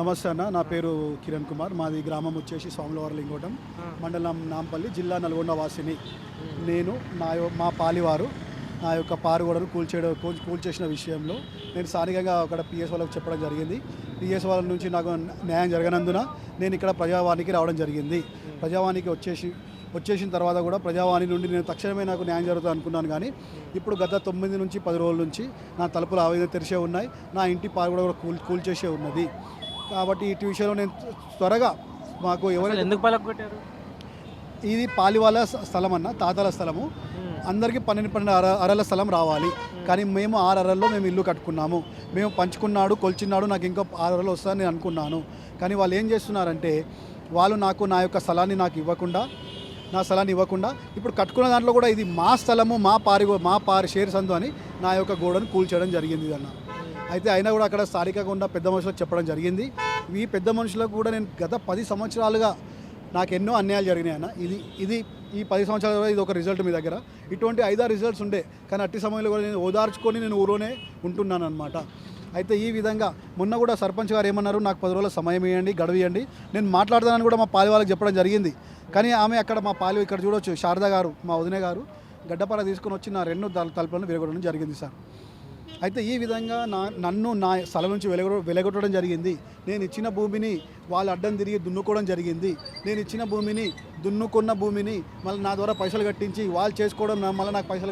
నమస్తే అన్న, నా పేరు కిరణ్ కుమార్. మాది గ్రామం వచ్చేసి స్వాములవారి లింగోటం, మండలం నాంపల్లి, జిల్లా నల్గొండ వాసిని. నేను మా పాలివారు నా యొక్క పారుగోడను కూల్చేసిన విషయంలో నేను స్థానికంగా అక్కడ పిఎస్ వాళ్ళకు చెప్పడం జరిగింది. పిఎస్ వాళ్ళ నుంచి నాకు న్యాయం జరగనందున నేను ఇక్కడ ప్రజావాణికి రావడం జరిగింది. ప్రజావాణికి వచ్చేసిన తర్వాత కూడా ప్రజావాణి నుండి నేను తక్షణమే నాకు న్యాయం జరుగుతుంది అనుకున్నాను. కానీ ఇప్పుడు గత 9 నుంచి 10 రోజుల నుంచి నా తలుపులు ఆ విధంగా తెరిచే ఉన్నాయి. నా ఇంటి పారుగోడ కూడా కూల్చేసే ఉన్నది. కాబట్టి ఇటు విషయంలో నేను త్వరగా మాకు ఎవరు ఎందుకు పలగొట్టారు? ఇది పాలివాళ్ళ స్థలం అన్న, తాతల స్థలము. అందరికీ 12 అరల స్థలం రావాలి. కానీ మేము 6 అరల్లో మేము ఇల్లు కట్టుకున్నాము. మేము పంచుకున్నాడు, కొలిచినాడు, నాకు ఇంకో 6 అరలు వస్తుందని నేను అనుకున్నాను. కానీ వాళ్ళు ఏం చేస్తున్నారంటే వాళ్ళు నా యొక్క స్థలాన్ని నాకు ఇవ్వకుండా, నా స్థలాన్ని ఇవ్వకుండా ఇప్పుడు కట్టుకున్న దాంట్లో కూడా ఇది మా స్థలము, మా పారి షేర్ సందు అని నా యొక్క గోడను కూల్చేయడం జరిగింది అన్న. అయితే అయినా కూడా అక్కడ స్థానికంగా ఉన్న పెద్ద మనుషులకు చెప్పడం జరిగింది. ఈ పెద్ద మనుషులకు కూడా నేను గత 10 సంవత్సరాలుగా నాకు ఎన్నో అన్యాయాలు జరిగినాయి అన్న. ఈ 10 సంవత్సరాల ఇది ఒక రిజల్ట్ మీ దగ్గర. ఇటువంటి 5-6 రిజల్ట్స్ ఉండే, కానీ అట్టి సమయంలో కూడా నేను ఓదార్చుకొని నేను ఊరోనే ఉంటున్నాను అనమాట. అయితే ఈ విధంగా మొన్న కూడా సర్పంచ్ గారు ఏమన్నారు, నాకు 10 రోజుల సమయం ఇవ్వండి, గడువు ఇవ్వండి, నేను మాట్లాడతానని కూడా మా పాలి వాళ్ళకి చెప్పడం జరిగింది. కానీ ఆమె అక్కడ మా పాలి ఇక్కడ చూడవచ్చు, శారద గారు, మా వదిన గారు గడ్డపార తీసుకొని వచ్చి నా 2 తలుపులను విరగొట్టడం జరిగింది సార్. అయితే ఈ విధంగా నన్ను నా స్థలం నుంచి వెలగొట్టడం జరిగింది. నేను ఇచ్చిన భూమిని వాళ్ళు అడ్డం తిరిగి దున్నుకోవడం జరిగింది. నేను ఇచ్చిన భూమిని, దున్నుకున్న భూమిని మళ్ళీ నా ద్వారా పైసలు కట్టించి వాళ్ళు చేసుకోవడం, మళ్ళీ నాకు పైసలు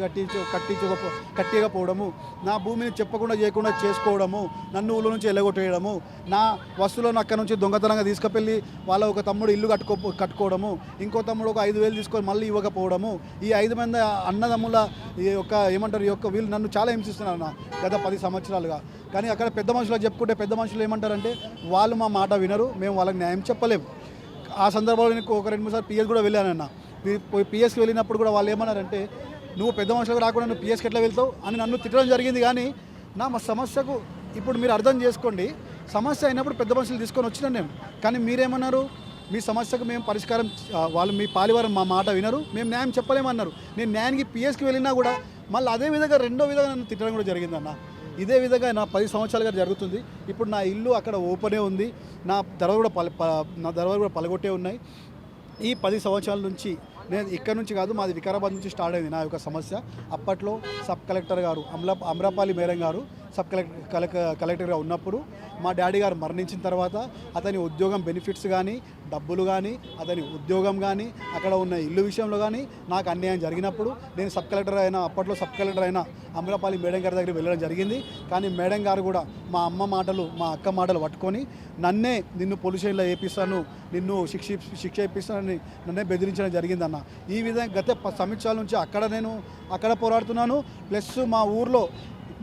కట్టించకపోవడము, నా భూమిని చెప్పకుండా చేయకుండా చేసుకోవడము, నన్ను ఊళ్ళో నుంచి వెళ్ళగొట్టేయడము, నా వస్తువులను అక్కడ నుంచి దొంగతనంగా తీసుకువెళ్ళి వాళ్ళ ఒక తమ్ముడు ఇల్లు కట్టుకోవడము, ఇంకో తమ్ముడు ఒక 5,000 తీసుకొని మళ్ళీ ఇవ్వకపోవడము. ఈ 5 మంది అన్నదమ్ముల ఈ యొక్క వీళ్ళు నన్ను చాలా హింసిస్తున్నారు నా గత 10 సంవత్సరాలుగా. కానీ అక్కడ పెద్ద మనుషులకు చెప్పుకుంటే పెద్ద మనుషులు ఏమంటారంటే వాళ్ళు మా మాట వినరు, మేము వాళ్ళకి న్యాయం చెప్పలేము. ఆ సందర్భంలో నేను ఒక 2-3 సార్లు పిఎస్ కూడా వెళ్ళానన్న. పిఎస్కి వెళ్ళినప్పుడు కూడా వాళ్ళు ఏమన్నారంటే నువ్వు పెద్ద మనుషులకు రాకుండా నువ్వు పిఎస్కి ఎట్లా వెళ్తావు అని నన్ను తిట్టడం జరిగింది. కానీ మా సమస్యకు ఇప్పుడు మీరు అర్థం చేసుకోండి, సమస్య అయినప్పుడు పెద్ద మనుషులు తీసుకొని వచ్చినాను నేను. కానీ మీరేమన్నారు, మీ సమస్యకు మేము పరిష్కారం, వాళ్ళు మీ పాలివారం మా మాట వినరు, మేము న్యాయం చెప్పలేమన్నారు. నేను న్యాయానికి పిఎస్కి వెళ్ళినా కూడా మళ్ళీ అదే విధంగా రెండో విధంగా నన్ను తిట్టడం కూడా జరిగిందన్న. ఇదే విధంగా నా 10 సంవత్సరాలుగా జరుగుతుంది. ఇప్పుడు నా ఇల్లు అక్కడ ఓపెనే ఉంది, నా దర్వాజాలు కూడా పలగొట్టే ఉన్నాయి. ఈ 10 సంవత్సరాల నుంచి నేను ఇక్కడ నుంచి కాదు, మాది వికారాబాద్ నుంచి స్టార్ట్ అయింది నా యొక్క సమస్య. అప్పట్లో సబ్ కలెక్టర్ గారు అమ్రపాలి మేడం గారు సబ్ కలెక్టర్గా ఉన్నప్పుడు మా డాడీ గారు మరణించిన తర్వాత అతని ఉద్యోగం బెనిఫిట్స్ కానీ, డబ్బులు కానీ, అతని ఉద్యోగం కానీ, అక్కడ ఉన్న ఇల్లు విషయంలో కానీ నాకు అన్యాయం జరిగినప్పుడు నేను అప్పట్లో సబ్ కలెక్టర్ అయిన అమ్రపాలి మేడం గారి దగ్గరికి వెళ్ళడం జరిగింది. కానీ మేడం గారు కూడా మా అమ్మ మాటలు, మా అక్క మాటలు పట్టుకొని నిన్ను పోలీస్ స్టేషన్లో వేపిస్తాను, నిన్ను శిక్ష ఇప్పిస్తానని నన్నే బెదిరించడం జరిగిందన్న. ఈ విధంగా గత 10 సంవత్సరాల నుంచి అక్కడ పోరాడుతున్నాను. ప్లస్ మా ఊర్లో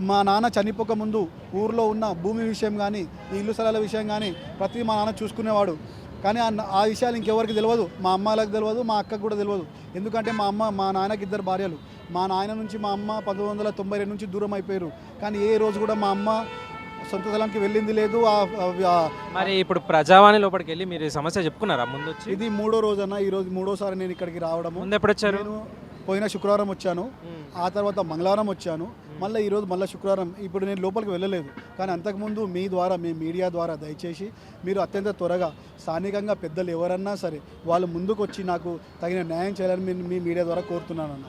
మా నాన్న చనిపోక ముందు ఊర్లో ఉన్న భూమి విషయం కానీ, ఈ ఇల్లు స్థలాల విషయం కానీ మా నాన్న చూసుకునేవాడు. కానీ ఆ విషయాలు ఇంకెవరికి తెలియదు, మా అమ్మలకు తెలియదు, మా అక్కకు కూడా తెలియదు. ఎందుకంటే మా నాన్నకి 2 భార్యలు. మా నాయన నుంచి మా అమ్మ 1992 నుంచి దూరం అయిపోయారు. కానీ ఏ రోజు కూడా మా అమ్మ సొంత స్థలానికి వెళ్ళింది లేదు. మరి ఇప్పుడు ప్రజావాణి లోపలికి వెళ్ళి మీరు సమస్య చెప్పుకున్నారా ముందు వచ్చి? ఇది 3వ రోజు అన్న. ఈరోజు 3వ సారి నేను ఇక్కడికి రావడం. ముందు ఎప్పుడు వచ్చారు? నేను పోయిన శుక్రవారం వచ్చాను, ఆ తర్వాత మంగళవారం వచ్చాను, మళ్ళీ ఈరోజు మళ్ళీ శుక్రవారం. ఇప్పుడు నేను లోపలికి వెళ్ళలేదు. కానీ అంతకుముందు మీ మీడియా ద్వారా దయచేసి మీరు అత్యంత త్వరగా స్థానికంగా పెద్దలు ఎవరన్నా సరే వాళ్ళు ముందుకు వచ్చి నాకు తగిన న్యాయం చేయాలని మీ మీడియా ద్వారా కోరుతున్నాను అన్న.